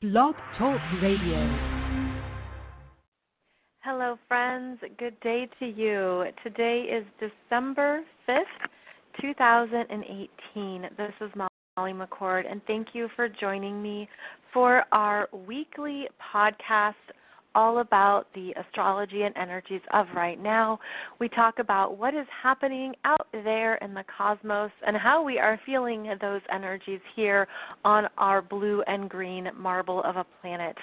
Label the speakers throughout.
Speaker 1: Blog Talk Radio.
Speaker 2: Hello, friends. Good day to you. Today is December 5th, 2018. This is Molly McCord, and thank you for joining me for our weekly podcast all about the astrology and energies of right now. We talk about what is happening out there in the cosmos and how we are feeling those energies here on our blue and green marble of a planet.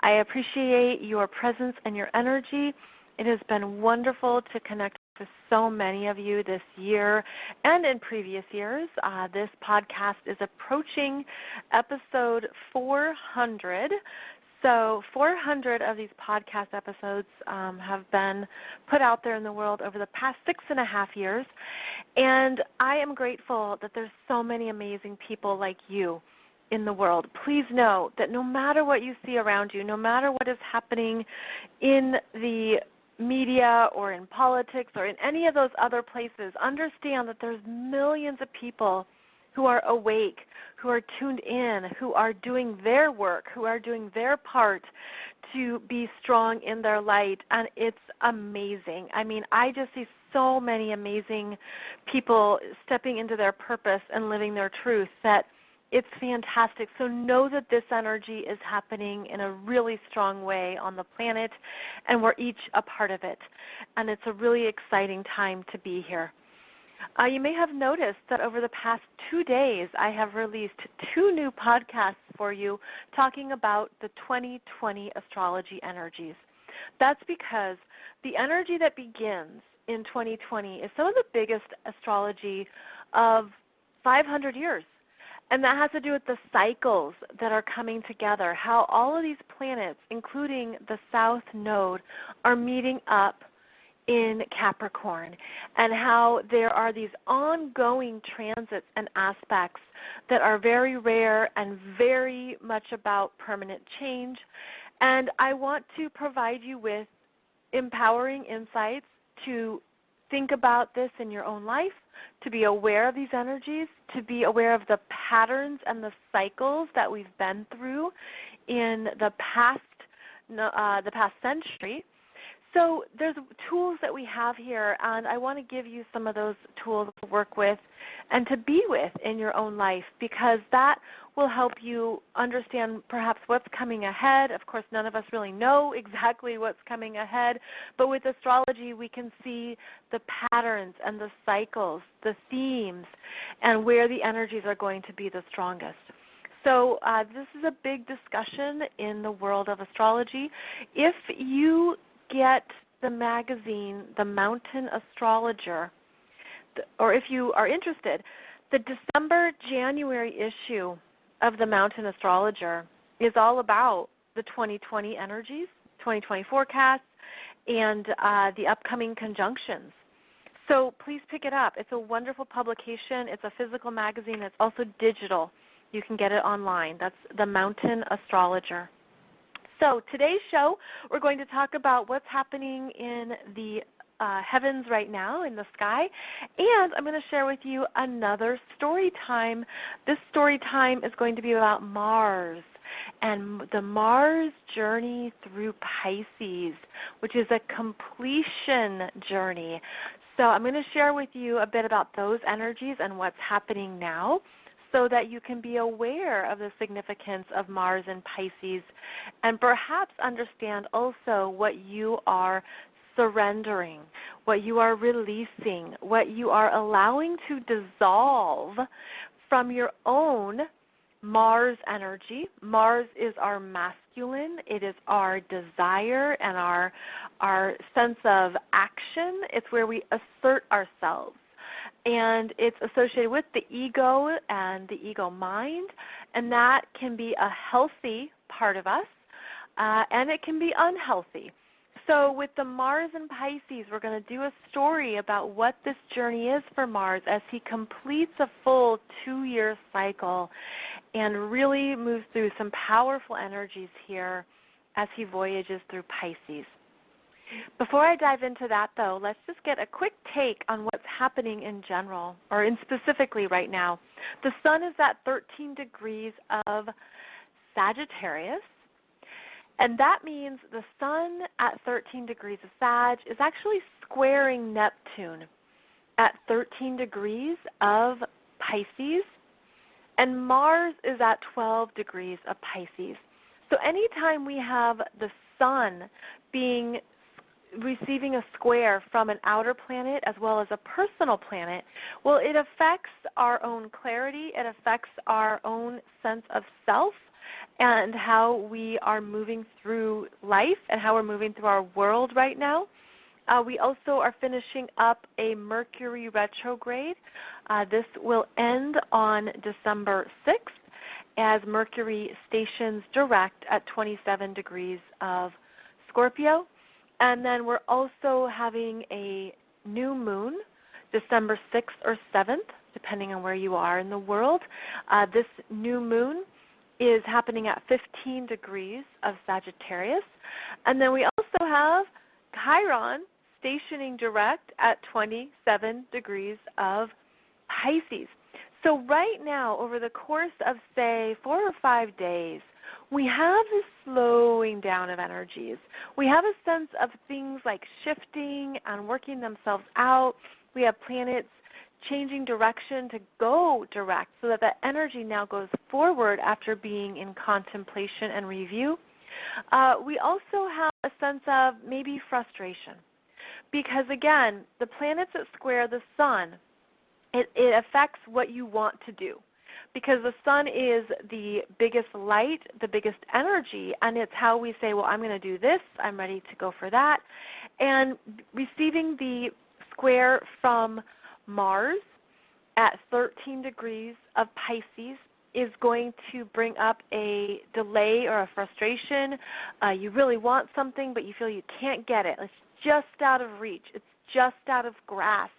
Speaker 2: I appreciate your presence and your energy. It has been wonderful to connect with so many of you this year and in previous years. This podcast is approaching episode 400. So 400 of these podcast episodes have been put out there in the world over the past 6.5 years, and I am grateful that there's so many amazing people like you in the world. Please know that no matter what you see around you, no matter what is happening in the media or in politics or in any of those other places, understand that there's millions of people who are awake, who are tuned in, who are doing their work, who are doing their part to be strong in their light, and it's amazing. I mean, I just see so many amazing people stepping into their purpose and living their truth that it's fantastic. So know that this energy is happening in a really strong way on the planet, and we're each a part of it, and it's a really exciting time to be here. You may have noticed that over the past 2 days, I have released 2 new podcasts for you talking about the 2020 astrology energies. That's because the energy that begins in 2020 is some of the biggest astrology of 500 years. And that has to do with the cycles that are coming together, how all of these planets, including the South Node, are meeting up in Capricorn, and how there are these ongoing transits and aspects that are very rare and very much about permanent change. And I want to provide you with empowering insights to think about this in your own life, to be aware of these energies, to be aware of the patterns and the cycles that we've been through in the past century. So there's tools that we have here, and I want to give you some of those tools to work with and to be with in your own life, because that will help you understand perhaps what's coming ahead. Of course, none of us really know exactly what's coming ahead, but with astrology we can see the patterns and the cycles, the themes, and where the energies are going to be the strongest. So this is a big discussion in the world of astrology. If you get the magazine, The Mountain Astrologer, or if you are interested, the December-January issue of The Mountain Astrologer is all about the 2020 energies, 2020 forecasts, and the upcoming conjunctions. So please pick it up. It's a wonderful publication. It's a physical magazine. It's also digital. You can get it online. That's The Mountain Astrologer. So today's show, we're going to talk about what's happening in the heavens right now in the sky, and I'm going to share with you another story time. This story time is going to be about Mars and the Mars journey through Pisces, which is a completion journey. So I'm going to share with you a bit about those energies and what's happening now, so that you can be aware of the significance of Mars and Pisces and perhaps understand also what you are surrendering, what you are releasing, what you are allowing to dissolve from your own Mars energy. Mars is our masculine. It is our desire and our sense of action. It's where we assert ourselves. And it's associated with the ego and the ego mind, and that can be a healthy part of us, and it can be unhealthy. So with the Mars and Pisces, we're going to do a story about what this journey is for Mars as he completes a full 2-year cycle and really moves through some powerful energies here as he voyages through Pisces. Before I dive into that, though, let's just get a quick take on what's happening in general, or in specifically right now. The sun is at 13 degrees of Sagittarius. And that means the Sun at 13 degrees of Sag is actually squaring Neptune at 13 degrees of Pisces, and Mars is at 12 degrees of Pisces. So anytime we have the Sun receiving a square from an outer planet as well as a personal planet, well, it affects our own clarity, it affects our own sense of self and how we are moving through life and how we're moving through our world right now. We also are finishing up a Mercury Retrograde. This will end on December 6th as Mercury stations direct at 27 degrees of Scorpio. And then we're also having a new moon, December 6th or 7th, depending on where you are in the world. This new moon is happening at 15 degrees of Sagittarius. And then we also have Chiron stationing direct at 27 degrees of Pisces. So right now, over the course of, say, 4 or 5 days, we have this slowing down of energies. We have a sense of things like shifting and working themselves out. We have planets changing direction to go direct so that the energy now goes forward after being in contemplation and review. We also have a sense of maybe frustration because, again, the planets that square the Sun, it affects what you want to do because the Sun is the biggest light, the biggest energy, and it's how we say, well, I'm going to do this, I'm ready to go for that. And receiving the square from Mars at 13 degrees of Pisces is going to bring up a delay or a frustration. You really want something, but you feel you can't get it. It's just out of reach. It's just out of grasp.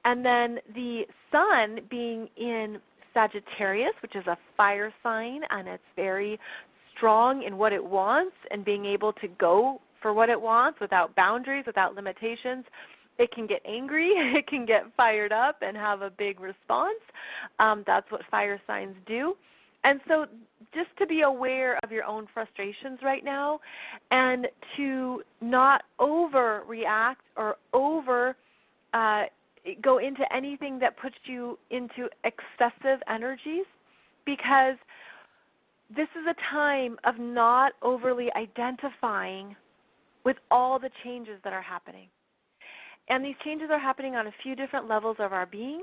Speaker 2: And then the Sun being in Sagittarius, which is a fire sign, and it's very strong in what it wants and being able to go for what it wants without boundaries, without limitations. It can get angry, it can get fired up and have a big response. That's what fire signs do. And so just to be aware of your own frustrations right now and to not overreact or go into anything that puts you into excessive energies, because this is a time of not overly identifying with all the changes that are happening. And these changes are happening on a few different levels of our being.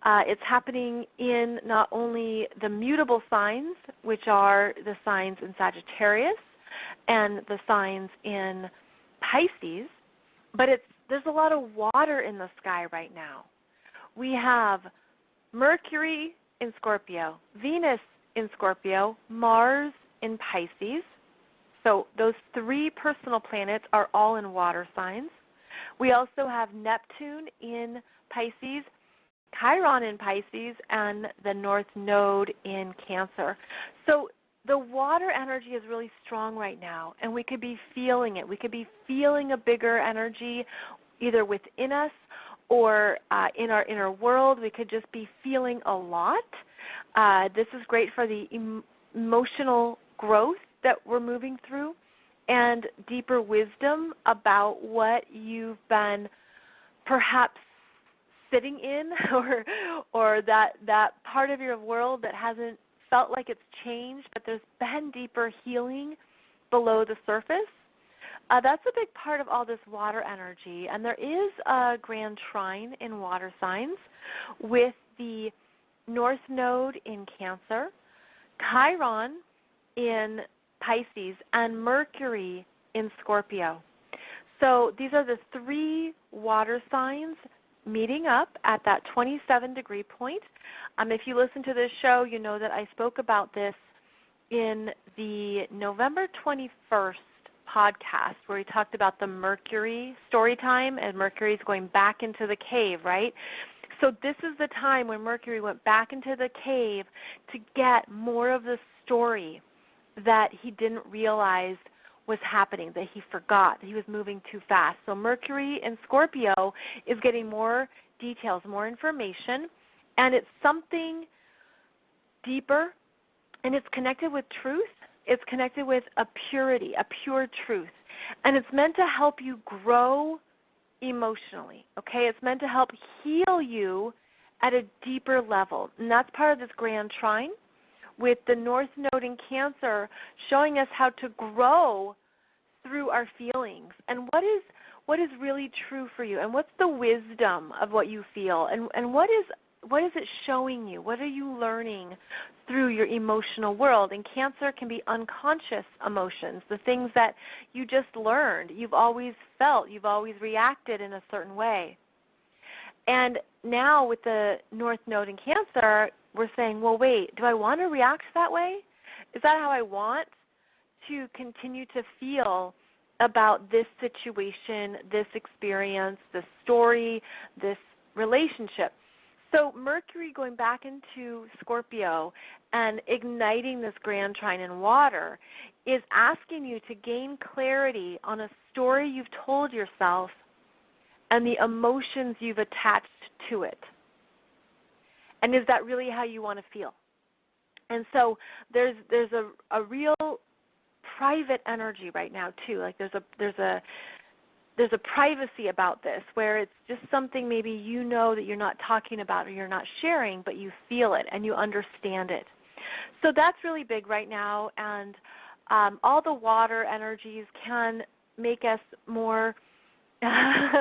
Speaker 2: It's happening in not only the mutable signs, which are the signs in Sagittarius and the signs in Pisces, but there's a lot of water in the sky right now. We have Mercury in Scorpio, Venus in Scorpio, Mars in Pisces. So those 3 personal planets are all in water signs. We also have Neptune in Pisces, Chiron in Pisces, and the North Node in Cancer. So the water energy is really strong right now, and we could be feeling it. We could be feeling a bigger energy either within us or in our inner world. We could just be feeling a lot. This is great for the emotional growth that we're moving through and deeper wisdom about what you've been perhaps sitting in or that part of your world that hasn't felt like it's changed, but there's been deeper healing below the surface. That's a big part of all this water energy. And there is a grand trine in water signs with the North Node in Cancer, Chiron in Pisces, and Mercury in Scorpio. So these are the 3 water signs meeting up at that 27-degree point. If you listen to this show, you know that I spoke about this in the November 21st podcast where we talked about the Mercury story time, and Mercury's going back into the cave, right? So this is the time when Mercury went back into the cave to get more of the story that he didn't realize was happening, that he forgot, that he was moving too fast. So Mercury in Scorpio is getting more details, more information, and it's something deeper, And it's connected with truth. It's connected with a purity, a pure truth. And it's meant to help you grow emotionally, okay? It's meant to help heal you at a deeper level. And that's part of this grand trine with the North Node in Cancer showing us how to grow through our feelings. And what is really true for you? And what's the wisdom of what you feel? And what is it showing you? What are you learning through your emotional world? And Cancer can be unconscious emotions, the things that you just learned, you've always felt, you've always reacted in a certain way. And now with the North Node in Cancer, we're saying, well, wait, do I want to react that way? Is that how I want to continue to feel about this situation, this experience, this story, this relationship? So Mercury going back into Scorpio and igniting this grand trine in water is asking you to gain clarity on a story you've told yourself and the emotions you've attached to it. And is that really how you want to feel? And so there's a real private energy right now too. Like there's a privacy about this where it's just something maybe you know that you're not talking about or you're not sharing, but you feel it and you understand it. So that's really big right now, and all the water energies can make us more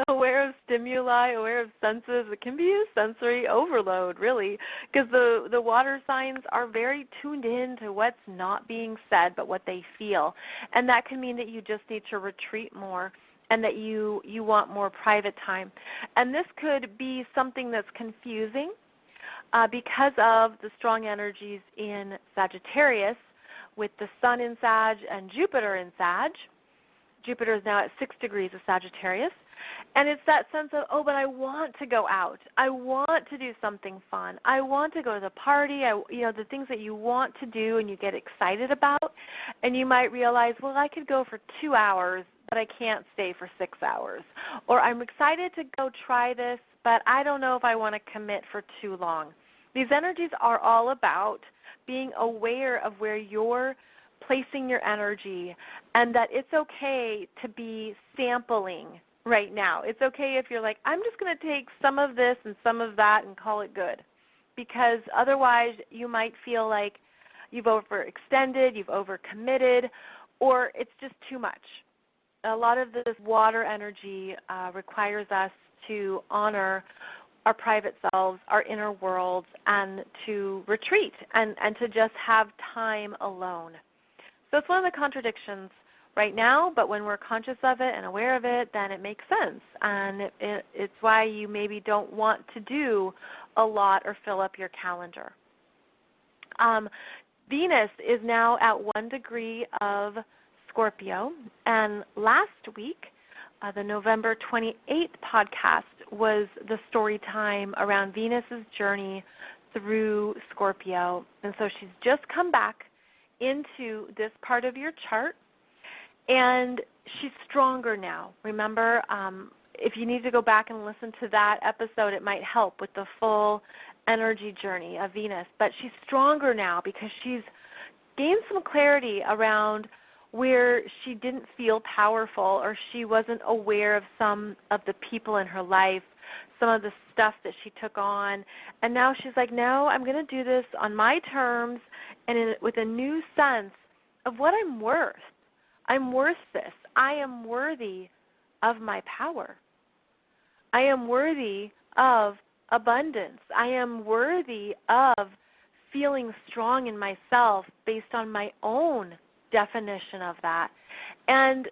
Speaker 2: aware of stimuli, aware of senses. It can be a sensory overload, really, because the water signs are very tuned in to what's not being said but what they feel. And that can mean that you just need to retreat more and that you want more private time. And this could be something that's confusing because of the strong energies in Sagittarius with the Sun in Sag and Jupiter in Sag. Jupiter is now at 6 degrees of Sagittarius. And it's that sense of, oh, but I want to go out. I want to do something fun. I want to go to the party. The things that you want to do and you get excited about. And you might realize, well, I could go for 2 hours, but I can't stay for 6 hours. Or I'm excited to go try this, but I don't know if I want to commit for too long. These energies are all about being aware of where you're placing your energy and that it's okay to be sampling right now. It's okay if you're like, I'm just going to take some of this and some of that and call it good, because otherwise you might feel like you've overextended, you've overcommitted, or it's just too much. A lot of this water energy requires us to honor our private selves, our inner worlds, and to retreat and to just have time alone. So it's one of the contradictions right now, but when we're conscious of it and aware of it, then it makes sense. And it's why you maybe don't want to do a lot or fill up your calendar. Venus is now at 1 degree of Scorpio, and last week, the November 28th podcast was the story time around Venus's journey through Scorpio. And so she's just come back into this part of your chart, and she's stronger now. Remember, if you need to go back and listen to that episode, it might help with the full energy journey of Venus. But she's stronger now because she's gained some clarity around where she didn't feel powerful or she wasn't aware of some of the people in her life, some of the stuff that she took on. And now she's like, no, I'm going to do this on my terms and with a new sense of what I'm worth. I'm worth this. I am worthy of my power. I am worthy of abundance. I am worthy of feeling strong in myself based on my own definition of that, and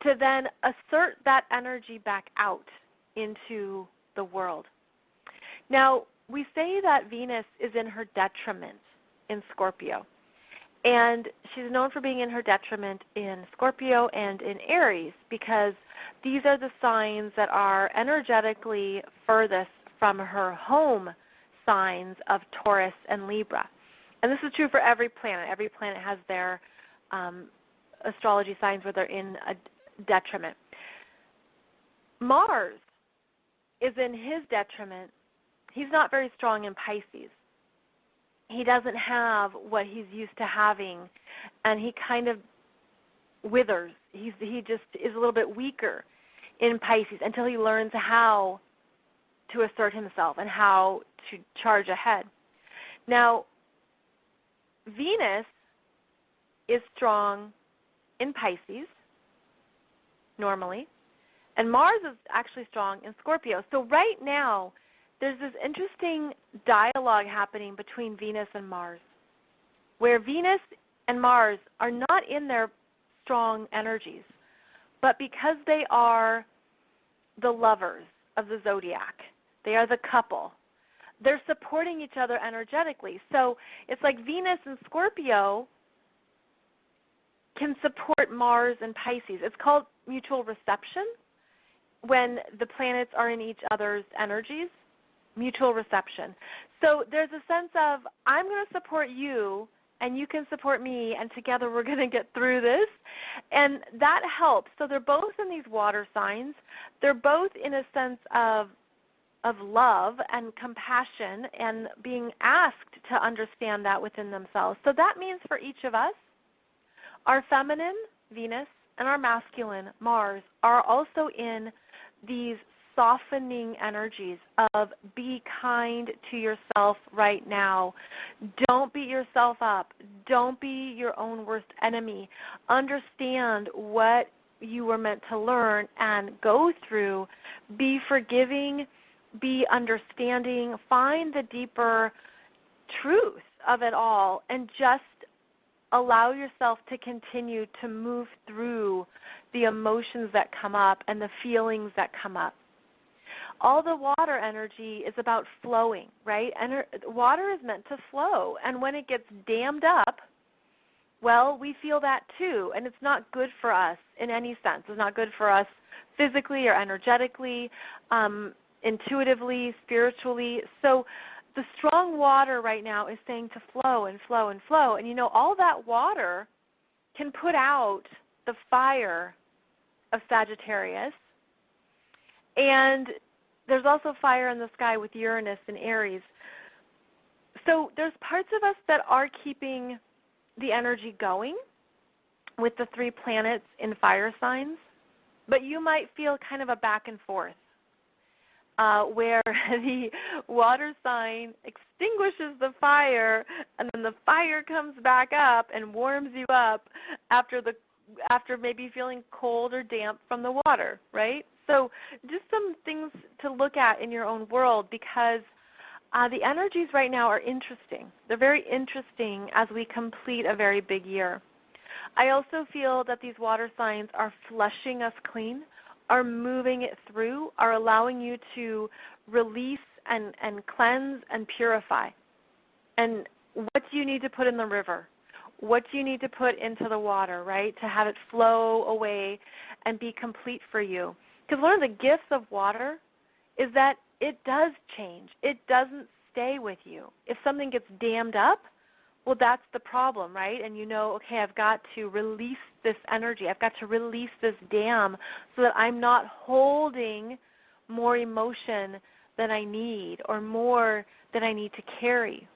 Speaker 2: to then assert that energy back out into the world. Now, we say that Venus is in her detriment in Scorpio, and she's known for being in her detriment in Scorpio and in Aries because these are the signs that are energetically furthest from her home signs of Taurus and Libra. And this is true for every planet. Every planet has their astrology signs where they're in a detriment. Mars is in his detriment. He's not very strong in Pisces. he doesn't have what he's used to having, and he kind of withers. He just is a little bit weaker in Pisces until he learns how to assert himself and how to charge ahead. Now, Venus is strong in Pisces normally, and Mars is actually strong in Scorpio. So right now, there's this interesting dialogue happening between Venus and Mars, where Venus and Mars are not in their strong energies, but because they are the lovers of the zodiac, they are the couple, they're supporting each other energetically. So it's like Venus and Scorpio can support Mars and Pisces. It's called mutual reception when the planets are in each other's energies. Mutual reception. So there's a sense of, I'm going to support you and you can support me, and together we're going to get through this. And that helps. So they're both in these water signs. They're both in a sense of love and compassion and being asked to understand that within themselves. So that means for each of us, our feminine, Venus, and our masculine, Mars, are also in these softening energies of be kind to yourself right now. Don't beat yourself up. Don't be your own worst enemy. Understand what you were meant to learn and go through. Be forgiving. Be understanding. Find the deeper truth of it all and just allow yourself to continue to move through the emotions that come up and the feelings that come up. All the water energy is about flowing, right? Water is meant to flow, and when it gets dammed up, well, we feel that too, and it's not good for us in any sense. It's not good for us physically or energetically, intuitively, spiritually. So the strong water right now is saying to flow and flow and flow, and all that water can put out the fire of Sagittarius, and there's also fire in the sky with Uranus and Aries. So there's parts of us that are keeping the energy going with the 3 planets in fire signs, but you might feel kind of a back and forth where the water sign extinguishes the fire and then the fire comes back up and warms you up after maybe feeling cold or damp from the water, right? So just some things to look at in your own world, because the energies right now are interesting. They're very interesting as we complete a very big year. I also feel that these water signs are flushing us clean, are moving it through, are allowing you to release and cleanse and purify. And what do you need to put in the river? What do you need to put into the water, right, to have it flow away and be complete for you? Because one of the gifts of water is that it does change. It doesn't stay with you. If something gets dammed up, well, that's the problem, right? And okay, I've got to release this energy. I've got to release this dam so that I'm not holding more emotion than I need or more than I need to carry.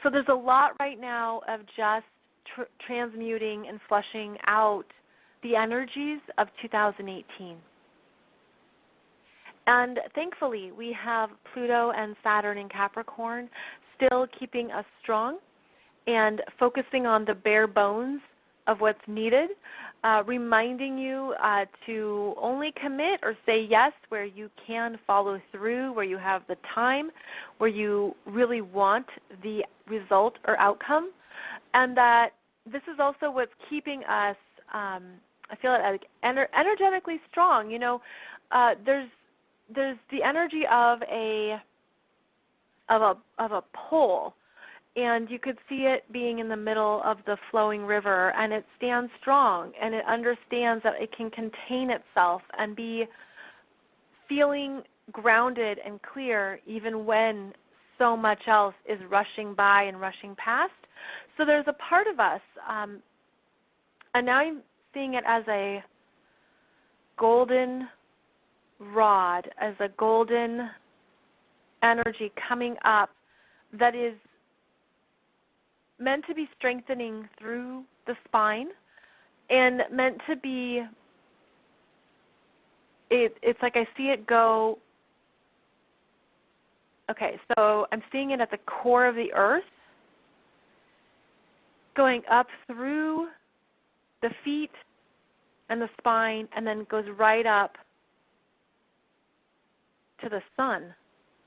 Speaker 2: So there's a lot right now of just transmuting and flushing out the energies of 2018. And thankfully, we have Pluto and Saturn in Capricorn still keeping us strong and focusing on the bare bones of what's needed, reminding you to only commit or say yes where you can follow through, where you have the time, where you really want the result or outcome, and that this is also what's keeping us, I feel like, energetically strong. There's the energy of a pole, and you could see it being in the middle of the flowing river, and it stands strong, and it understands that it can contain itself and be feeling grounded and clear even when so much else is rushing by and rushing past. So there's a part of us, and now I'm seeing it as a golden rod, as a golden energy coming up that is meant to be strengthening through the spine and meant to be, it's like I see it go, okay, so I'm seeing it at the core of the earth, going up through the feet and the spine, and then goes right up to the sun,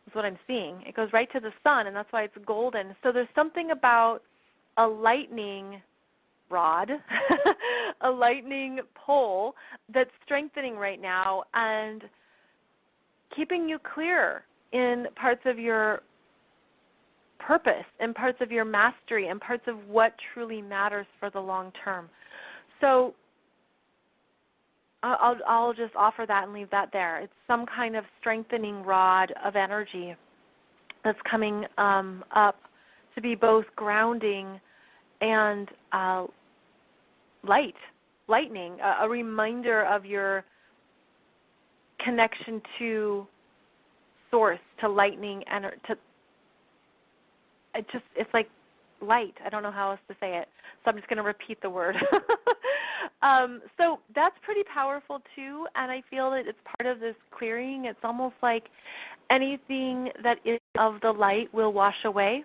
Speaker 2: is what I'm seeing. It goes right to the sun, and that's why it's golden. So there's something about a lightning rod, a lightning pole that's strengthening right now and keeping you clear in parts of your purpose, in parts of your mastery, in parts of what truly matters for the long term. So I'll just offer that and leave that there. It's some kind of strengthening rod of energy that's coming up to be both grounding and lightning, a reminder of your connection to source, to lightning, and it's like light. I don't know how else to say it, so I'm just going to repeat the word. So that's pretty powerful too, and I feel that it's part of this clearing. It's almost like anything that is of the light will wash away.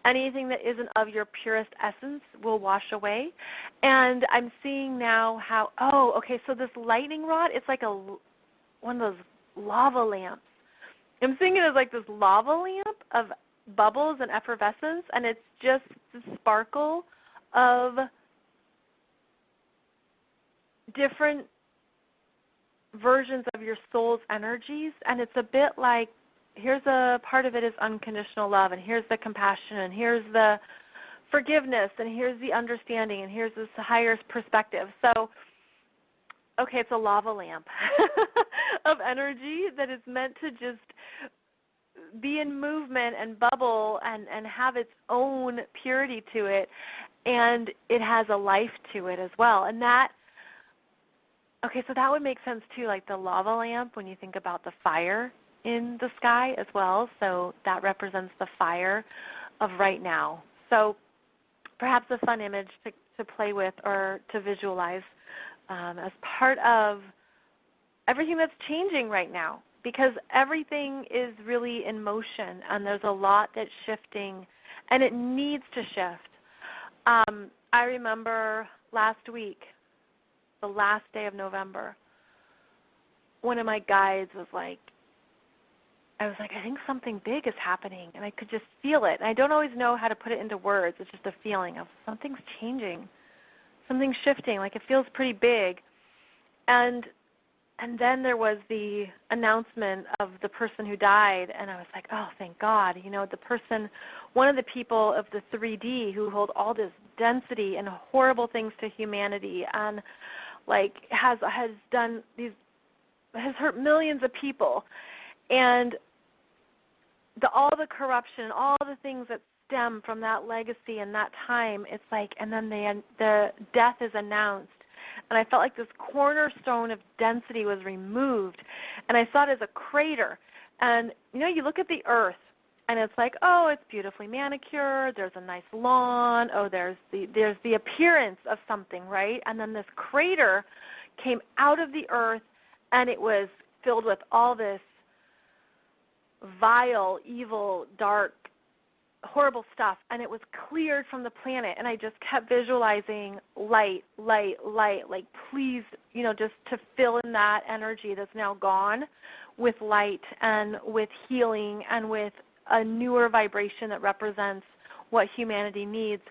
Speaker 2: Anything that isn't of your purest essence will wash away. And I'm seeing now how, so this lightning rod, it's like one of those lava lamps. I'm seeing it as like this lava lamp of bubbles and effervescence, and it's just the sparkle of different versions of your soul's energies, and it's a bit like, here's a part of it is unconditional love, and here's the compassion, and here's the forgiveness, and here's the understanding, and here's this higher perspective. So, okay, it's a lava lamp of energy that is meant to just be in movement and bubble and have its own purity to it, and it has a life to it as well. And that, okay, so that would make sense too, like the lava lamp when you think about the fire in the sky as well. So that represents the fire of right now. So perhaps a fun image to play with or to visualize as part of everything that's changing right now, because everything is really in motion and there's a lot that's shifting and it needs to shift. I remember last week, the last day of November, one of my guides was like, I think something big is happening, and I could just feel it. And I don't always know how to put it into words. It's just a feeling of something's changing, something's shifting, like it feels pretty big. And then there was the announcement of the person who died, and I was like, oh, thank God. You know, the person, one of the people of the 3D who hold all this density and horrible things to humanity and, like, has hurt millions of people. And all the corruption, all the things that stem from that legacy and that time, it's like, and then the death is announced. And I felt like this cornerstone of density was removed. And I saw it as a crater. And, you know, you look at the earth, and it's like, oh, it's beautifully manicured. There's a nice lawn. Oh, there's the appearance of something, right? And then this crater came out of the earth, and it was filled with all this vile, evil, dark, horrible stuff, and it was cleared from the planet. And I just kept visualizing light, like please, you know, just to fill in that energy that's now gone with light and with healing and with a newer vibration that represents what humanity needs.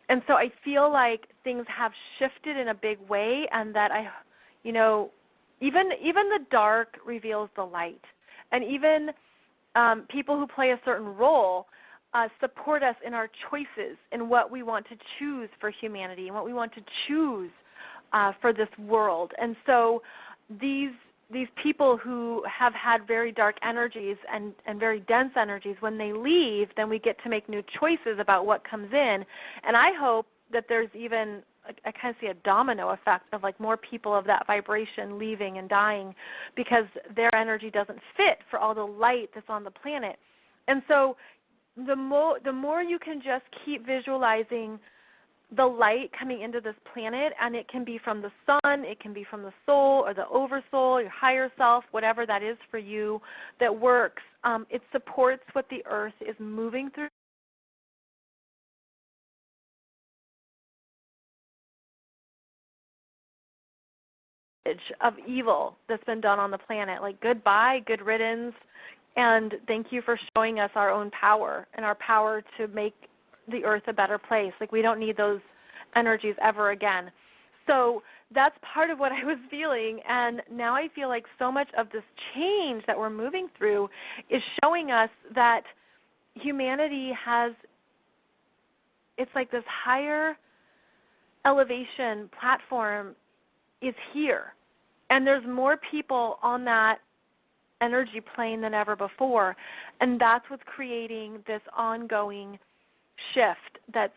Speaker 2: And so I feel like things have shifted in a big way, and that even the dark reveals the light, and even people who play a certain role support us in our choices in what we want to choose for humanity and what we want to choose for this world. And so these people who have had very dark energies and very dense energies, when they leave, then we get to make new choices about what comes in. And I hope that there's even, I kind of see a domino effect of like more people of that vibration leaving and dying because their energy doesn't fit for all the light that's on the planet. And so the more you can just keep visualizing the light coming into this planet, and it can be from the sun, it can be from the soul or the oversoul, your higher self, whatever that is for you that works. It supports what the earth is moving through. Of evil that's been done on the planet, like goodbye, good riddance, and thank you for showing us our own power and our power to make the earth a better place. Like, we don't need those energies ever again. So that's part of what I was feeling, and now I feel like so much of this change that we're moving through is showing us that humanity has, it's like this higher elevation platform is here, and there's more people on that energy plane than ever before, and that's what's creating this ongoing shift that's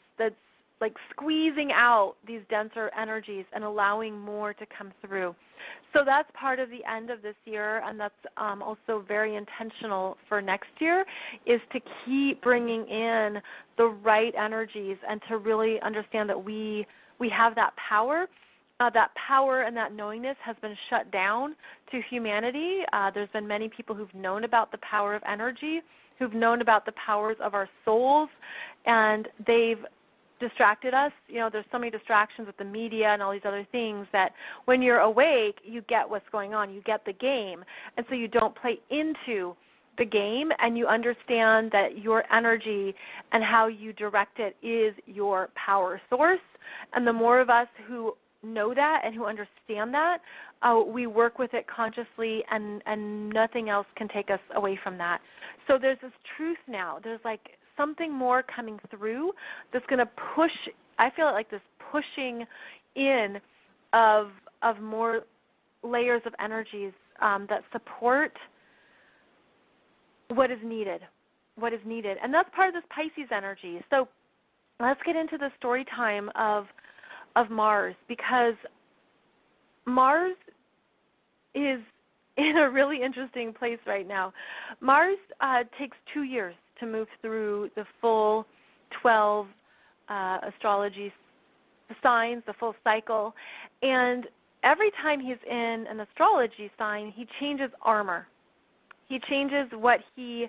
Speaker 2: like squeezing out these denser energies and allowing more to come through. So that's part of the end of this year, and that's also very intentional for next year, is to keep bringing in the right energies and to really understand that we have that power. That power and that knowingness has been shut down to humanity. There's been many people who've known about the power of energy, who've known about the powers of our souls, and they've distracted us. You know, there's so many distractions with the media and all these other things that when you're awake, you get what's going on. You get the game, and so you don't play into the game, and you understand that your energy and how you direct it is your power source. And the more of us who know that and who understand that, we work with it consciously, and nothing else can take us away from that. So there's this truth now. There's like something more coming through that's going to push, I feel like this pushing in of more layers of energies that support what is needed. And that's part of this Pisces energy. So let's get into the story time of Mars, because Mars is in a really interesting place right now. Mars takes 2 years to move through the full 12 astrology signs, the full cycle, and every time he's in an astrology sign, he changes armor. He changes what he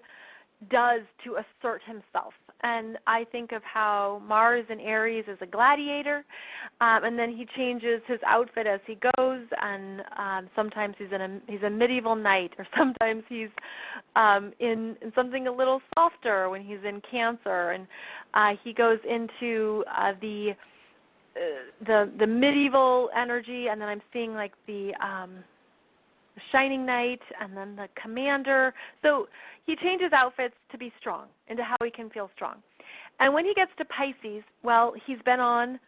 Speaker 2: does to assert himself. And I think of how Mars in Aries is a gladiator, and then he changes his outfit as he goes, and sometimes he's a medieval knight, or sometimes he's in something a little softer when he's in Cancer, and he goes into the medieval energy, and then I'm seeing like the Shining Knight, and then the Commander. So he changes outfits to be strong, into how he can feel strong. And when he gets to Pisces, well, he's been on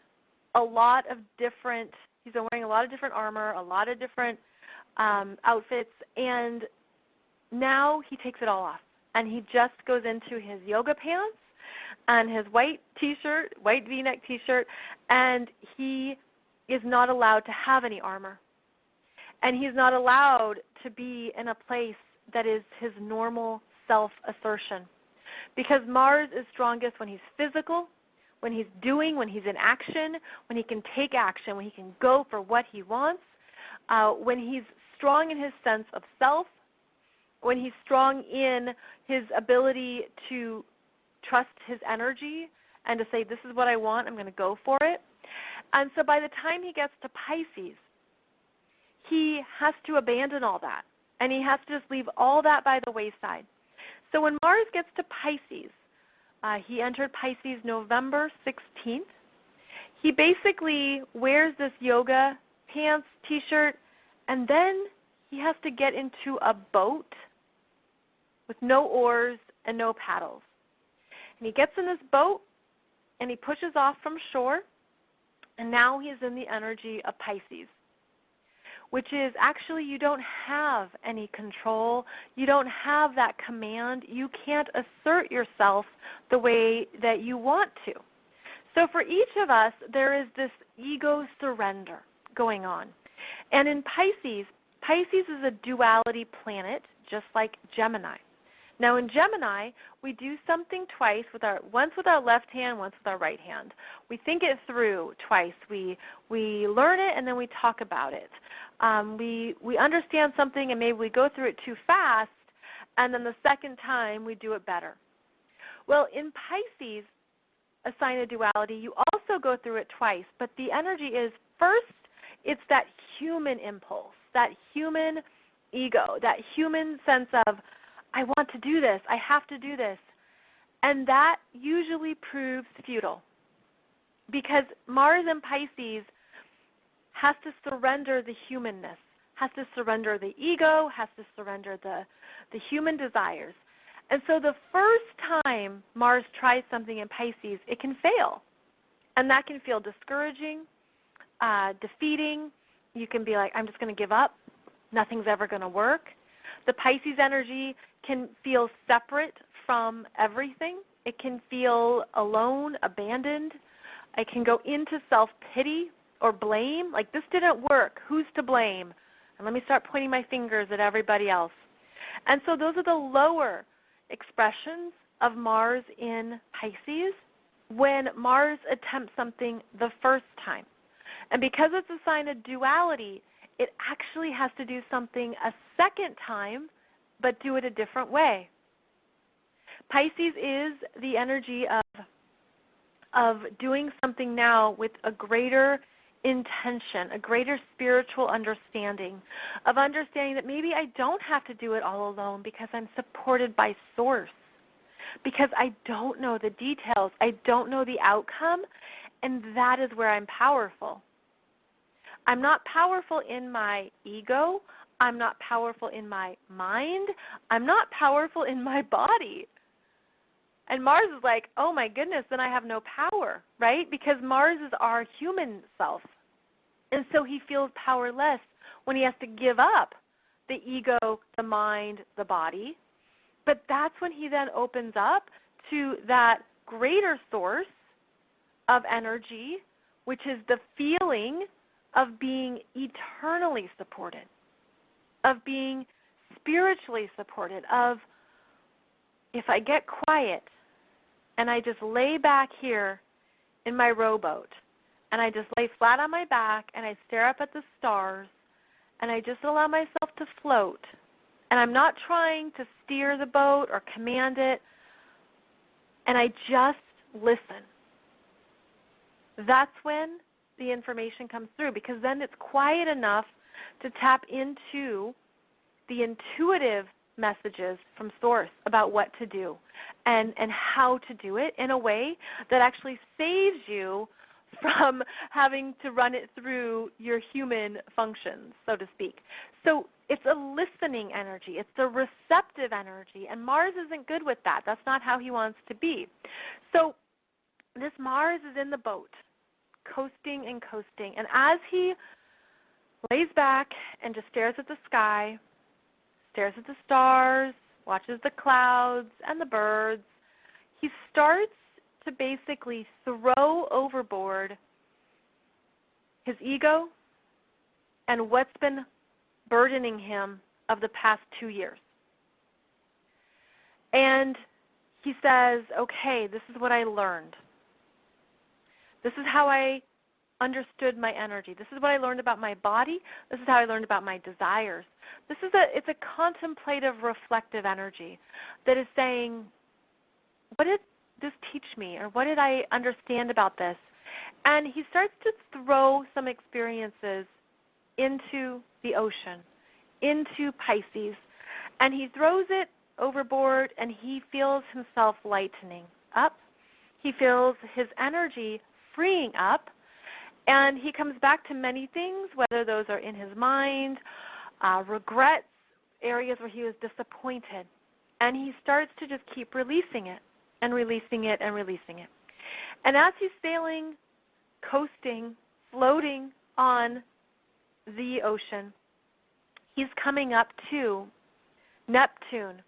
Speaker 2: a lot of different, he's been wearing a lot of different armor, a lot of different outfits, and now he takes it all off. And he just goes into his yoga pants and his white T-shirt, white V-neck T-shirt, and he is not allowed to have any armor. And he's not allowed to be in a place that is his normal self-assertion. Because Mars is strongest when he's physical, when he's doing, when he's in action, when he can take action, when he can go for what he wants, when he's strong in his sense of self, when he's strong in his ability to trust his energy and to say, this is what I want, I'm going to go for it. And so by the time he gets to Pisces, he has to abandon all that, and he has to just leave all that by the wayside. So when Mars gets to Pisces, he entered Pisces November 16th. He basically wears this yoga pants, T-shirt, and then he has to get into a boat with no oars and no paddles. And he gets in this boat, and he pushes off from shore, and now he's in the energy of Pisces, which is actually you don't have any control. You don't have that command. You can't assert yourself the way that you want to. So for each of us, there is this ego surrender going on. And in Pisces, Pisces is a duality planet, just like Gemini. Now in Gemini, we do something twice, once with our left hand, once with our right hand. We think it through twice. We learn it and then we talk about it. We understand something and maybe we go through it too fast, and then the second time we do it better. Well, in Pisces, a sign of duality, you also go through it twice, but the energy is first, it's that human impulse, that human ego, that human sense of, I want to do this, I have to do this. And that usually proves futile because Mars in Pisces has to surrender the humanness, has to surrender the ego, has to surrender the human desires. And so the first time Mars tries something in Pisces, it can fail. And that can feel discouraging, defeating. You can be like, I'm just going to give up. Nothing's ever going to work. The Pisces energy can feel separate from everything. It can feel alone, abandoned. It can go into self-pity or blame, like this didn't work. Who's to blame? And let me start pointing my fingers at everybody else. And so those are the lower expressions of Mars in Pisces when Mars attempts something the first time. And because it's a sign of duality, it actually has to do something a second time, but do it a different way. Pisces is the energy of doing something now with a greater intention, a greater spiritual understanding, of understanding that maybe I don't have to do it all alone because I'm supported by Source, because I don't know the details, I don't know the outcome, and that is where I'm powerful. I'm not powerful in my ego. I'm not powerful in my mind. I'm not powerful in my body. And Mars is like, oh my goodness, then I have no power, right? Because Mars is our human self. And so he feels powerless when he has to give up the ego, the mind, the body. But that's when he then opens up to that greater source of energy, which is the feeling of being eternally supported, of being spiritually supported, of if I get quiet and I just lay back here in my rowboat and I just lay flat on my back and I stare up at the stars and I just allow myself to float, and I'm not trying to steer the boat or command it, and I just listen, that's when the information comes through, because then it's quiet enough to tap into the intuitive messages from Source about what to do and how to do it in a way that actually saves you from having to run it through your human functions, so to speak. So it's a listening energy. It's a receptive energy, and Mars isn't good with that. That's not how he wants to be. So this Mars is in the boat, coasting and coasting. And as he lays back and just stares at the sky, stares at the stars, watches the clouds and the birds, he starts to basically throw overboard his ego and what's been burdening him of the past 2 years. And he says, okay, this is what I learned. This is how I understood my energy. This is what I learned about my body. This is how I learned about my desires. It's a contemplative, reflective energy that is saying, what did this teach me, or what did I understand about this? And he starts to throw some experiences into the ocean, into Pisces, and he throws it overboard, and he feels himself lightening up. He feels his energy freeing up, and he comes back to many things, whether those are in his mind, regrets, areas where he was disappointed, and he starts to just keep releasing it and releasing it and releasing it. And as he's sailing, coasting, floating on the ocean, he's coming up to Neptune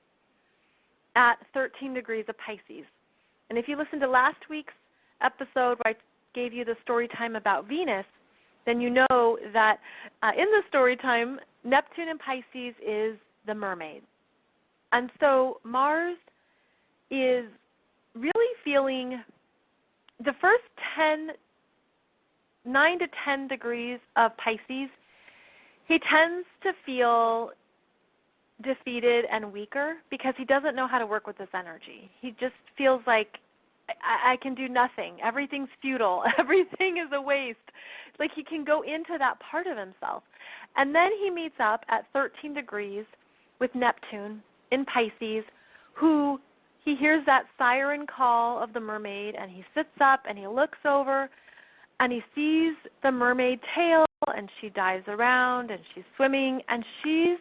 Speaker 2: at 13 degrees of Pisces. And if you listened to last week's episode where I gave you the story time about Venus, then you know that in the story time, Neptune in Pisces is the mermaid. And so Mars is really feeling the first 9 to 10 degrees of Pisces. He tends to feel defeated and weaker because he doesn't know how to work with this energy. He just feels like, I can do nothing. Everything's futile. Everything is a waste. Like he can go into that part of himself. And then he meets up at 13 degrees with Neptune in Pisces, who he hears that siren call of the mermaid, and he sits up and he looks over and he sees the mermaid tail, and she dives around and she's swimming, and she's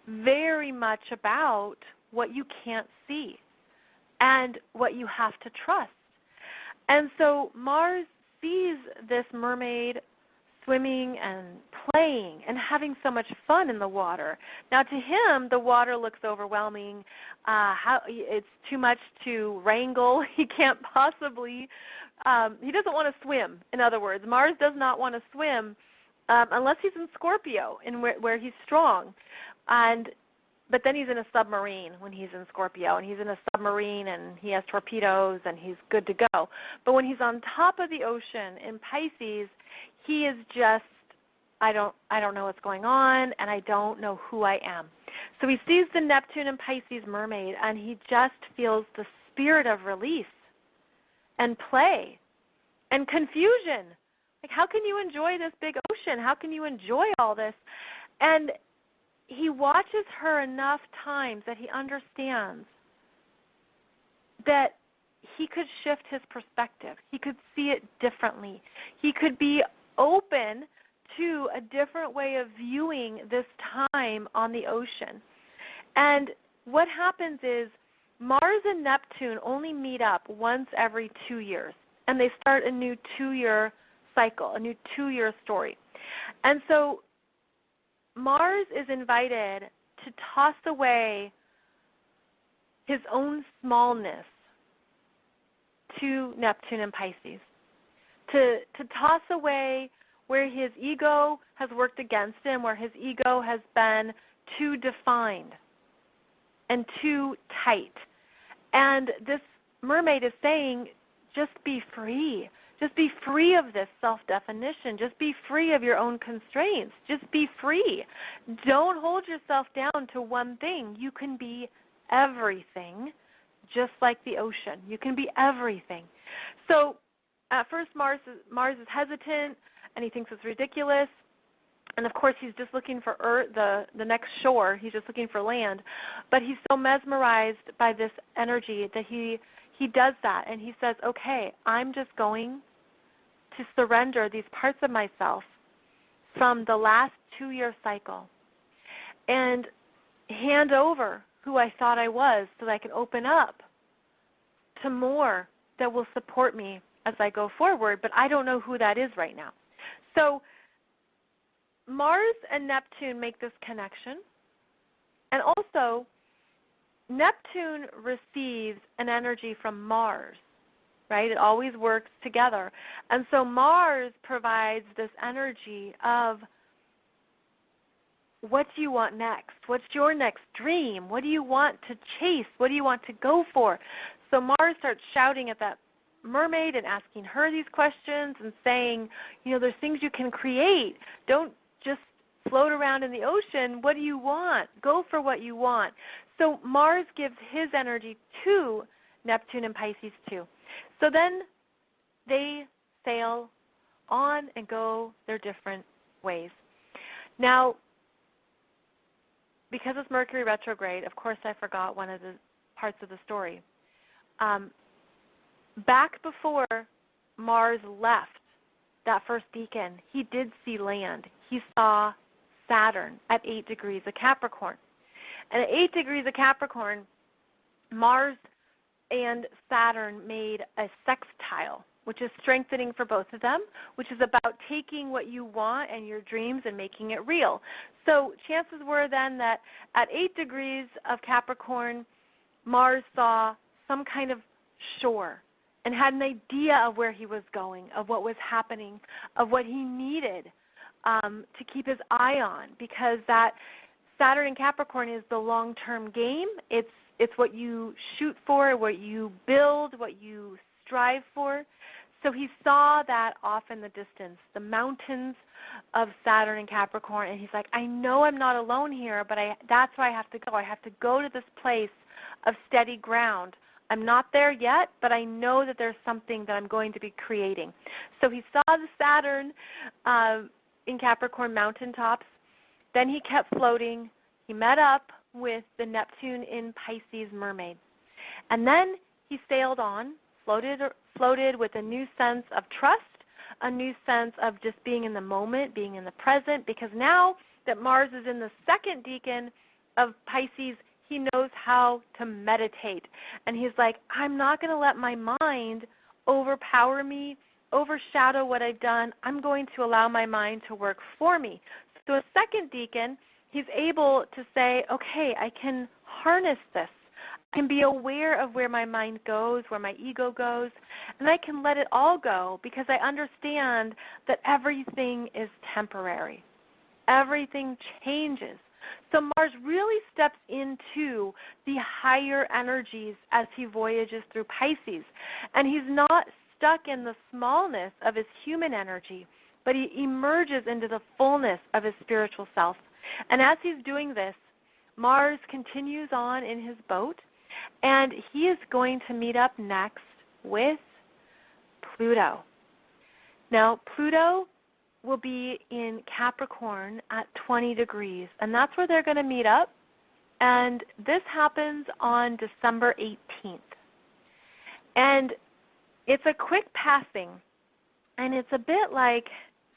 Speaker 2: very much about what you can't see and what you have to trust. And so Mars sees this mermaid swimming and playing and having so much fun in the water. Now, to him, the water looks overwhelming. It's too much to wrangle. He can't possibly, he doesn't want to swim, in other words. Mars does not want to swim unless he's in Scorpio, where he's strong. But then he's in a submarine when he's in Scorpio, and he's in a submarine and he has torpedoes and he's good to go. But when he's on top of the ocean in Pisces, he is just, I don't know what's going on, and I don't know who I am. So he sees the Neptune and Pisces mermaid, and he just feels the spirit of release and play and confusion. Like, how can you enjoy this big ocean? How can you enjoy all this? And he watches her enough times that he understands that he could shift his perspective. He could see it differently. He could be open to a different way of viewing this time on the ocean. And what happens is Mars and Neptune only meet up once every 2 years, and they start a new 2-year cycle, a new 2-year story. And so Mars is invited to toss away his own smallness to Neptune and Pisces, to toss away where his ego has worked against him, where his ego has been too defined and too tight. And this mermaid is saying, just be free. Just be free of this self-definition. Just be free of your own constraints. Just be free. Don't hold yourself down to one thing. You can be everything, just like the ocean. You can be everything. So at first Mars is hesitant, and he thinks it's ridiculous. And, of course, he's just looking for the next shore. He's just looking for land. But he's so mesmerized by this energy that he does that, and he says, okay, I'm just going to surrender these parts of myself from the last 2-year cycle and hand over who I thought I was so that I can open up to more that will support me as I go forward, but I don't know who that is right now. So Mars and Neptune make this connection, and also Neptune receives an energy from Mars, right? It always works together. And so Mars provides this energy of what do you want next? What's your next dream? What do you want to chase? What do you want to go for? So Mars starts shouting at that mermaid and asking her these questions and saying, there's things you can create. Don't just float around in the ocean. What do you want? Go for what you want. So Mars gives his energy to Neptune and Pisces too. So then they sail on and go their different ways. Now, because it's Mercury retrograde, of course I forgot one of the parts of the story. Back before Mars left that first beacon, he did see land. He saw Saturn at 8 degrees of Capricorn. And at 8 degrees of Capricorn, Mars and Saturn made a sextile, which is strengthening for both of them, which is about taking what you want and your dreams and making it real. So chances were then that at 8 degrees of Capricorn, Mars saw some kind of shore and had an idea of where he was going, of what was happening, of what he needed to keep his eye on, because that Saturn in Capricorn is the long-term game. It's what you shoot for, what you build, what you strive for. So he saw that off in the distance, the mountains of Saturn and Capricorn, and he's like, I know I'm not alone here, but that's where I have to go. I have to go to this place of steady ground. I'm not there yet, but I know that there's something that I'm going to be creating. So he saw the Saturn in Capricorn mountaintops. Then he kept floating. He met up with the Neptune in Pisces mermaid. And then he sailed on, floated with a new sense of trust, a new sense of just being in the moment, being in the present, because now that Mars is in the second decan of Pisces, he knows how to meditate. And he's like, I'm not going to let my mind overpower me, overshadow what I've done. I'm going to allow my mind to work for me. So a second decan, he's able to say, okay, I can harness this. I can be aware of where my mind goes, where my ego goes, and I can let it all go because I understand that everything is temporary. Everything changes. So Mars really steps into the higher energies as he voyages through Pisces. And he's not stuck in the smallness of his human energy, but he emerges into the fullness of his spiritual self. And as he's doing this, Mars continues on in his boat, and he is going to meet up next with Pluto. Now, Pluto will be in Capricorn at 20 degrees, and that's where they're going to meet up. And this happens on December 18th. And it's a quick passing, and it's a bit like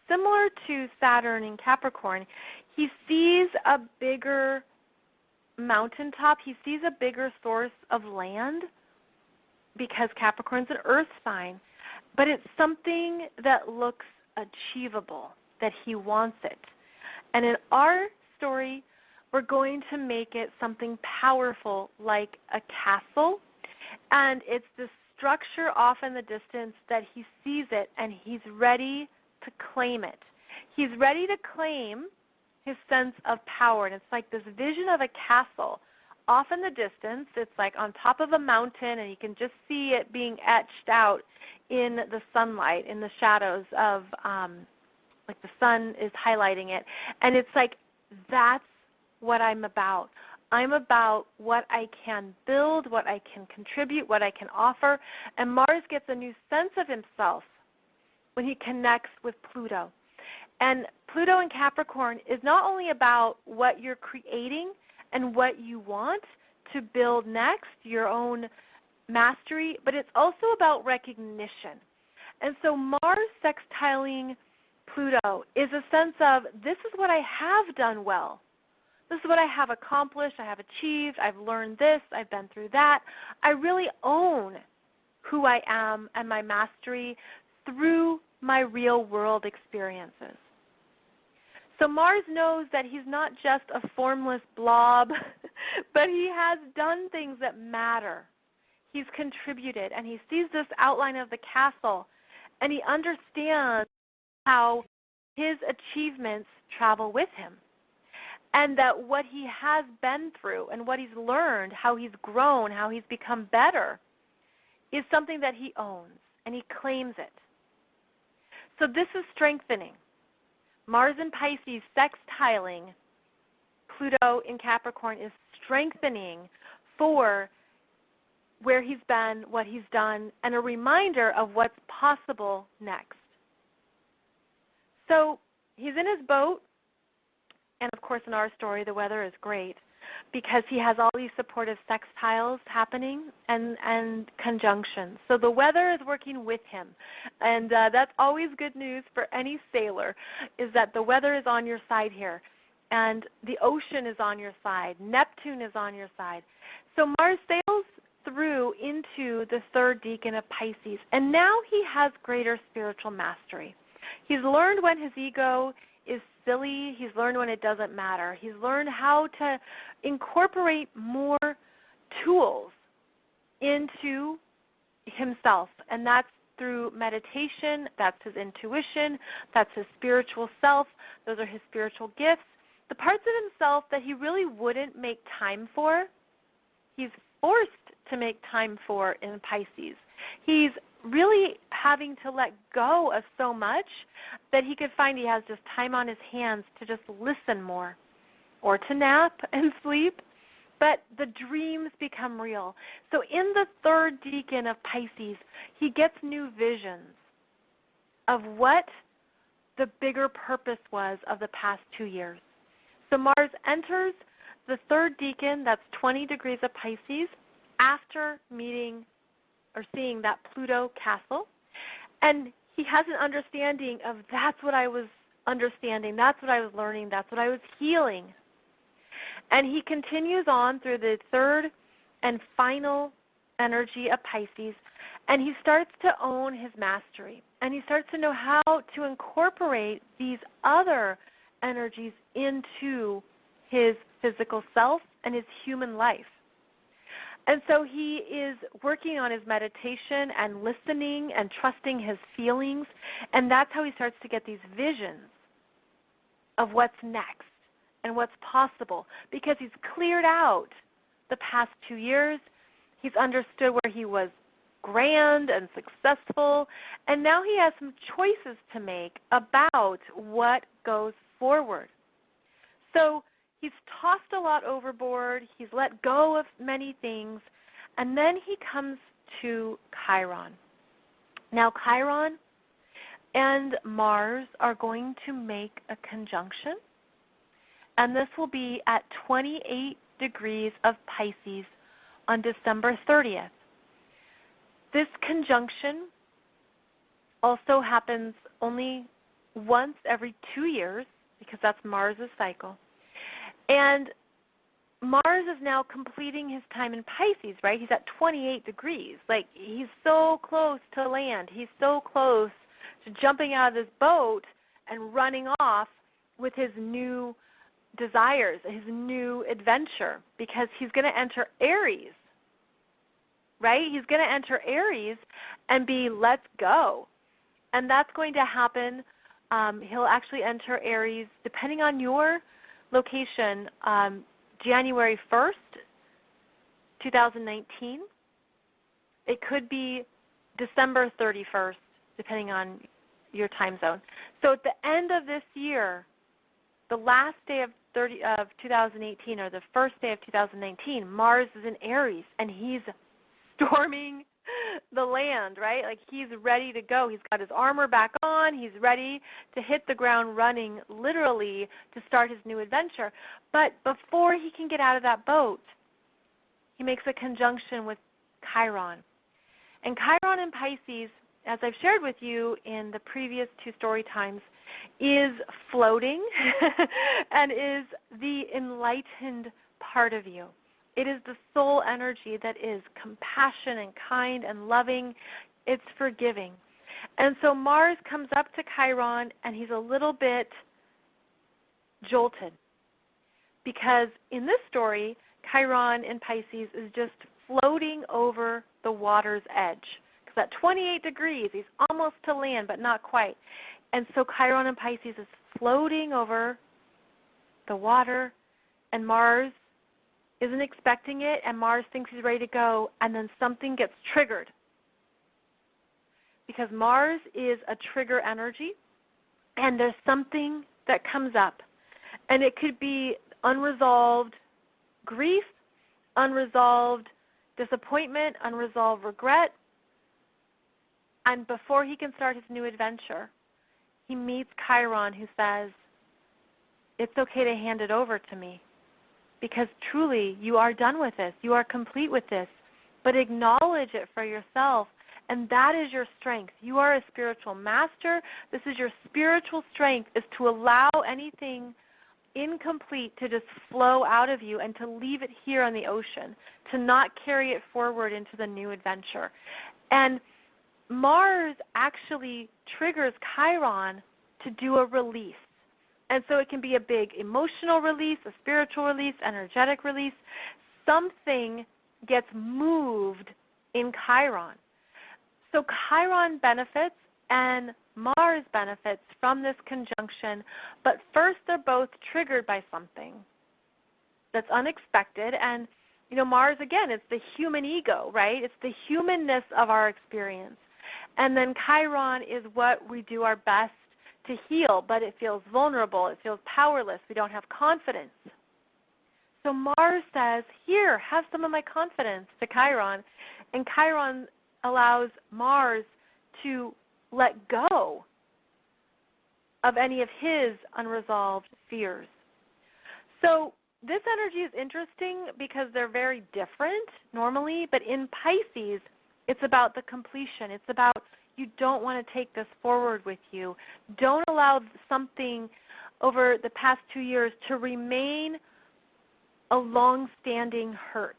Speaker 2: similar to Saturn in Capricorn. He sees a bigger mountaintop. He sees a bigger source of land because Capricorn's an earth sign, but it's something that looks achievable, that he wants it. And in our story, we're going to make it something powerful like a castle, and it's the structure off in the distance that he sees it and he's ready to claim it. He's ready to claim his sense of power, and it's like this vision of a castle off in the distance. It's like on top of a mountain, and you can just see it being etched out in the sunlight, in the shadows of, like the sun is highlighting it. And it's like, that's what I'm about. I'm about what I can build, what I can contribute, what I can offer. And Mars gets a new sense of himself when he connects with Pluto. And Pluto in Capricorn is not only about what you're creating and what you want to build next, your own mastery, but it's also about recognition. And so Mars sextiling Pluto is a sense of, this is what I have done well. This is what I have accomplished, I have achieved, I've learned this, I've been through that. I really own who I am and my mastery through my real world experiences. So Mars knows that he's not just a formless blob, but he has done things that matter. He's contributed, and he sees this outline of the castle, and he understands how his achievements travel with him, and that what he has been through and what he's learned, how he's grown, how he's become better, is something that he owns, and he claims it. So this is strengthening. Mars in Pisces sextiling Pluto in Capricorn is strengthening for where he's been, what he's done, and a reminder of what's possible next. So he's in his boat, and of course in our story the weather is great because he has all these supportive sextiles happening and conjunctions. So the weather is working with him, and that's always good news for any sailor, is that the weather is on your side here, and the ocean is on your side. Neptune is on your side. So Mars sails through into the third decan of Pisces, and now he has greater spiritual mastery. He's learned when his ego is silly. He's learned when it doesn't matter. He's learned how to incorporate more tools into himself, and that's through meditation. That's his intuition. That's his spiritual self. Those are his spiritual gifts. the parts of himself that he really wouldn't make time for, he's forced to make time for in Pisces. He's really having to let go of so much that he could find he has just time on his hands to just listen more or to nap and sleep. But the dreams become real. So in the third decan of Pisces, he gets new visions of what the bigger purpose was of the past 2 years. So Mars enters the third decan, that's 20 degrees of Pisces, after meeting or seeing that Pluto castle. And he has an understanding of that's what I was understanding, that's what I was learning, that's what I was healing. And he continues on through the third and final energy of Pisces, and he starts to own his mastery. And he starts to know how to incorporate these other energies into his physical self and his human life. And so he is working on his meditation and listening and trusting his feelings, and that's how he starts to get these visions of what's next and what's possible, because he's cleared out the past 2 years. He's understood where he was grand and successful, and now he has some choices to make about what goes forward. So he's tossed a lot overboard, he's let go of many things, and then he comes to Chiron. Now Chiron and Mars are going to make a conjunction, and this will be at 28 degrees of Pisces on December 30th. This conjunction also happens only once every 2 years, because that's Mars' cycle. And Mars is now completing his time in Pisces, right? He's at 28 degrees. Like, he's so close to land. He's so close to jumping out of this boat and running off with his new desires, his new adventure, because he's going to enter Aries, right? He's going to enter Aries and be, let's go. And that's going to happen. He'll actually enter Aries, depending on your location, January 1st, 2019. It could be December 31st, depending on your time zone. So at the end of this year, the last day of 2018 or the first day of 2019, Mars is in Aries, and he's storming the land, right? Like, he's ready to go. He's got his armor back on. He's ready to hit the ground running, literally, to start his new adventure. But before he can get out of that boat, he makes a conjunction with Chiron. And Chiron in Pisces, as I've shared with you in the previous 2 story times, is floating and is the enlightened part of you. It is the soul energy that is compassion and kind and loving. It's forgiving. And so Mars comes up to Chiron, and he's a little bit jolted, because in this story, Chiron in Pisces is just floating over the water's edge. Because at 28 degrees, he's almost to land, but not quite. And so Chiron in Pisces is floating over the water, and Mars isn't expecting it, and Mars thinks he's ready to go, and then something gets triggered. Because Mars is a trigger energy, and there's something that comes up. And it could be unresolved grief, unresolved disappointment, unresolved regret. And before he can start his new adventure, he meets Chiron, who says, it's okay to hand it over to me, because truly you are done with this. You are complete with this. But acknowledge it for yourself, and that is your strength. You are a spiritual master. This is your spiritual strength, is to allow anything incomplete to just flow out of you and to leave it here on the ocean, to not carry it forward into the new adventure. And Mars actually triggers Chiron to do a release. And so it can be a big emotional release, a spiritual release, energetic release. Something gets moved in Chiron. So Chiron benefits and Mars benefits from this conjunction, but first they're both triggered by something that's unexpected. And, Mars, again, it's the human ego, right? It's the humanness of our experience. And then Chiron is what we do our best to heal, but it feels vulnerable. It feels powerless. We don't have confidence. So Mars says, here, have some of my confidence to Chiron. And Chiron allows Mars to let go of any of his unresolved fears. So this energy is interesting because they're very different normally, but in Pisces, it's about the completion. It's about you don't want to take this forward with you. Don't allow something over the past 2 years to remain a long-standing hurt.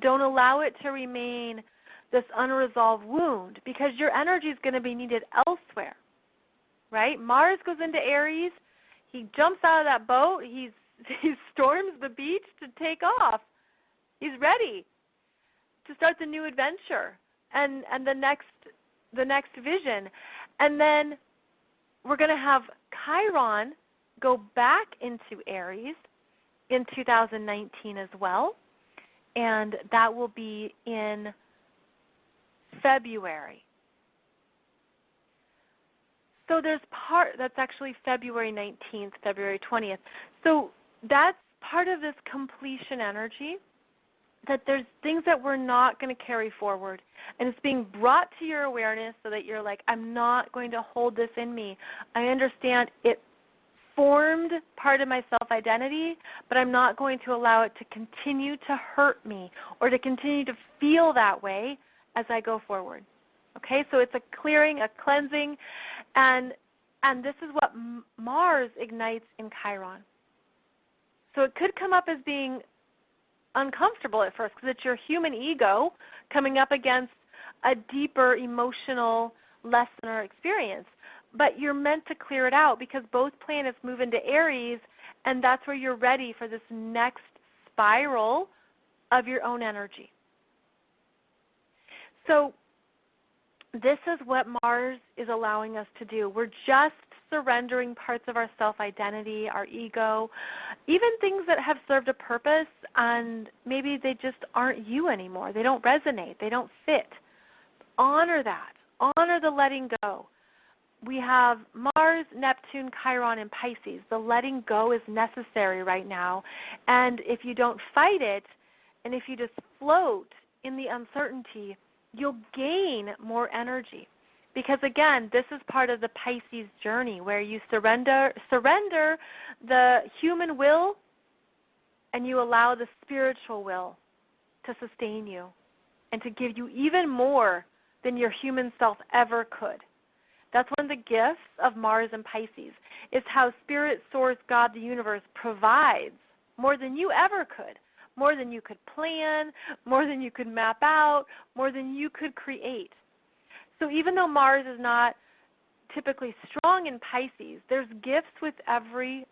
Speaker 2: Don't allow it to remain this unresolved wound, because your energy is going to be needed elsewhere, right? Mars goes into Aries. He jumps out of that boat. He storms the beach to take off. He's ready to start the new adventure and the next vision. And then we're going to have Chiron go back into Aries in 2019 as well, and that will be in February. So there's that's actually February 19th, February 20th. So that's part of this completion energy, that there's things that we're not going to carry forward. And it's being brought to your awareness so that you're like, I'm not going to hold this in me. I understand it formed part of my self-identity, but I'm not going to allow it to continue to hurt me or to continue to feel that way as I go forward. Okay, so it's a clearing, a cleansing, and this is what Mars ignites in Chiron. So it could come up as being uncomfortable at first because it's your human ego coming up against a deeper emotional lesson or experience. But you're meant to clear it out because both planets move into Aries, and that's where you're ready for this next spiral of your own energy. So this is what Mars is allowing us to do. We're just surrendering parts of our self-identity, our ego, even things that have served a purpose, and maybe they just aren't you anymore. They don't resonate. They don't fit. Honor that. Honor the letting go. We have Mars, Neptune, Chiron, and Pisces. The letting go is necessary right now. And if you don't fight it, and if you just float in the uncertainty, you'll gain more energy. Because, again, this is part of the Pisces journey where you surrender the human will and you allow the spiritual will to sustain you and to give you even more than your human self ever could. That's one of the gifts of Mars and Pisces, is how Spirit, Source, God, the universe provides more than you ever could, more than you could plan, more than you could map out, more than you could create. So even though Mars is not typically strong in Pisces, there's gifts with every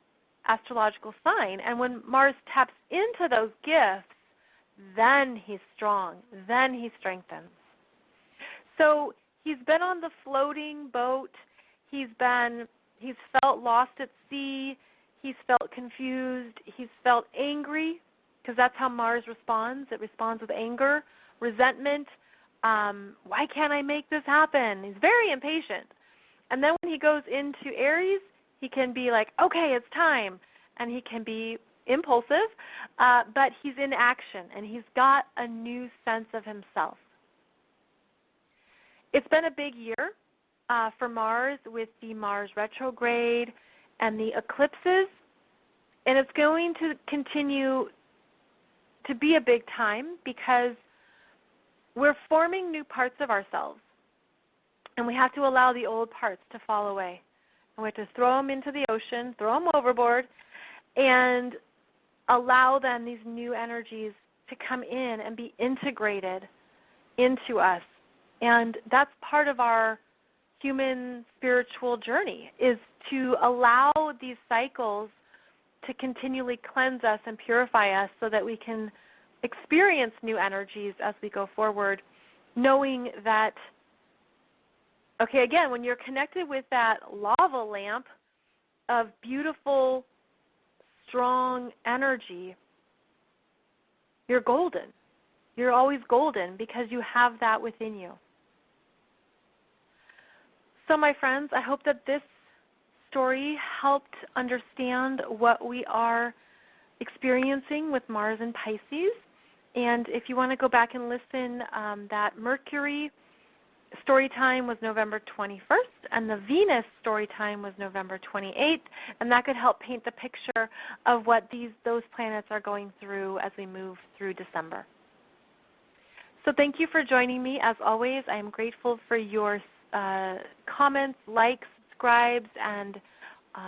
Speaker 2: astrological sign. And when Mars taps into those gifts, then he's strong, then he strengthens. So he's been on the floating boat. He's felt lost at sea. He's felt confused. He's felt angry, because that's how Mars responds. It responds with anger, resentment. Why can't I make this happen? He's very impatient. And then when he goes into Aries, he can be like, okay, it's time. And he can be impulsive, but he's in action, and he's got a new sense of himself. It's been a big year for Mars with the Mars retrograde and the eclipses, and it's going to continue to be a big time because we're forming new parts of ourselves, and we have to allow the old parts to fall away. And we have to throw them into the ocean, throw them overboard, and allow then these new energies to come in and be integrated into us. And that's part of our human spiritual journey, is to allow these cycles to continually cleanse us and purify us so that we can experience new energies as we go forward, knowing that Okay, again, when you're connected with that lava lamp of beautiful, strong energy, you're golden. You're always golden because you have that within you. So, my friends, I hope that this story helped understand what we are experiencing with Mars and Pisces. And if you want to go back and listen, that Mercury story time was November 21st, and the Venus story time was November 28th, and that could help paint the picture of what those planets are going through as we move through December. So thank you for joining me. As always, I am grateful for your comments, likes, subscribes, and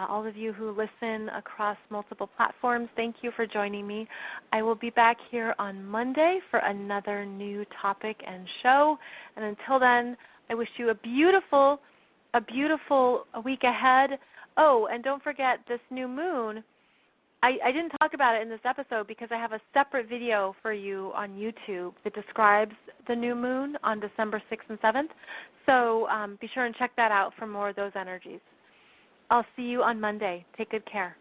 Speaker 2: all of you who listen across multiple platforms. Thank you for joining me. I will be back here on Monday for another new topic and show. And until then, I wish you a beautiful week ahead. Oh, and don't forget this new moon. I didn't talk about it in this episode because I have a separate video for you on YouTube that describes the new moon on December 6th and 7th. So be sure and check that out for more of those energies. I'll see you on Monday. Take good care.